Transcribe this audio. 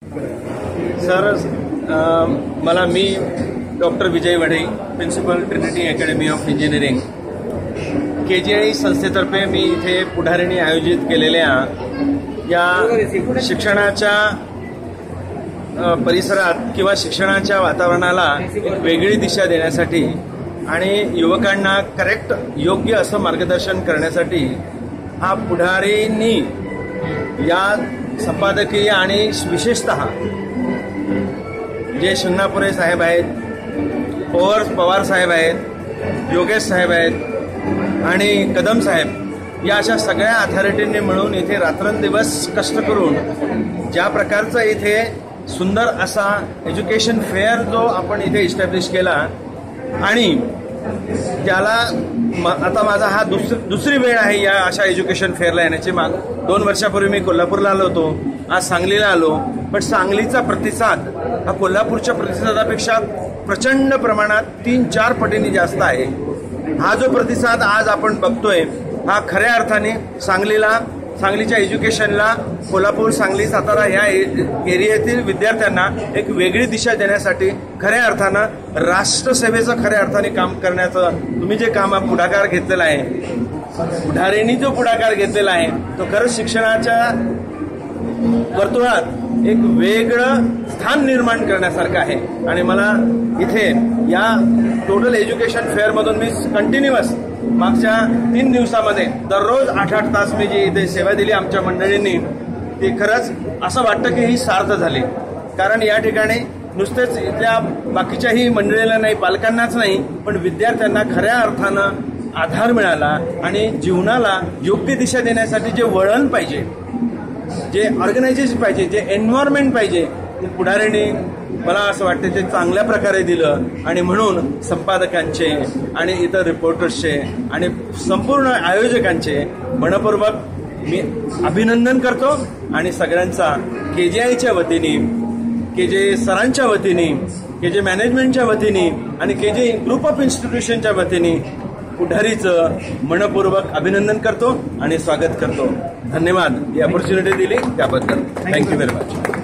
Sir, मला मी doctor Vijay Wadhe, principal Trinity academy of engineering KGI संस्थेतर्फे मी इथे पुढारीने आयोजित केलेल्या या शिक्षणाच्या परिसरात किंवा शिक्षणाच्या वातावरणाला एक वेगळी दिशा देण्यासाठी आणि युवकांना करेक्ट योग्य असं मार्गदर्शन करण्यासाठी हा पुढारींनी या संपादकीय आणि विशेषतः जे शिंगणापुरे साहेब आहेत, पवार साहेब आहेत, योगेश साहेब आहेत आणि कदम साहेब या अशा सगळ्या अथॉरिटींनी मिळून इथे रात्रंदिवस कष्ट करून ज्या प्रकारचा इथे सुंदर असा एज्युकेशन फेअर जो आपण इथे इस्टॅब्लिश केला आणि त्याला आता माझा हा दुसरी वेळ आहे या अशा एज्युकेशन फेअरला येण्याची. 2 वर्षापूर्वी मी कोल्हापूरला आलो होतो, आज सांगलीला आलो, पण सांगलीचा प्रतिसाद हा कोल्हापूरच्या प्रतिसादापेक्षा प्रचंड प्रमाणात 3-4 पटींनी जास्त आहे. हा जो प्रतिसाद आज आपण बघतोय हा खऱ्या अर्थाने सांगलीच्या एज्युकेशनला, कोल्हापूर, सांगली, सातारा या एरियातील विद्यार्थ्यांना एक वेगळी दिशा देण्यासाठी खऱ्या अर्थानं राष्ट्रसेवेचं खऱ्या अर्थाने काम करण्याचं तुम्ही जे काम पुढाकार घेतलेला आहे, पुढाऱ्यांनी जो पुढाकार घेतलेला आहे तो खरंच शिक्षणाच्या वर्तुळात एक वेगळं स्थान निर्माण करण्यासारखं आहे. आणि मला इथे या टोटल एज्युकेशन फेअरमधून मी कंटिन्युअस मागच्या 3 दिवसामध्ये दररोज 8-8 तास मी जी इथे सेवा दिली आमच्या मंडळींनी, ती खरंच असं वाटतं की ही सार्थ झाली. कारण या ठिकाणी नुसतेच इथल्या बाकीच्याही मंडळीला नाही, पालकांनाच नाही, पण विद्यार्थ्यांना खऱ्या अर्थानं आधार मिळाला आणि जीवनाला योग्य दिशा देण्यासाठी जे वळण पाहिजे, जे ऑर्गनायझेशन पाहिजे, जे एन्व्हायरमेंट पाहिजे, ते पुढाऱ्यांनी मला असं वाटतं ते चांगल्या प्रकारे दिलं. आणि म्हणून संपादकांचे आणि इतर रिपोर्टर्सचे आणि संपूर्ण आयोजकांचे मनपूर्वक मी अभिनंदन करतो. आणि सगळ्यांचा KGIच्या वतीने, KJ सरांच्या वतीने, KJ मॅनेजमेंटच्या वतीने आणि KJ ग्रुप ऑफ इन्स्टिट्यूशनच्या वतीने पुढारीचं मनपूर्वक अभिनंदन करतो आणि स्वागत करतो. धन्यवाद ही अपॉर्च्युनिटी दिली त्याबद्दल. Thank you very much.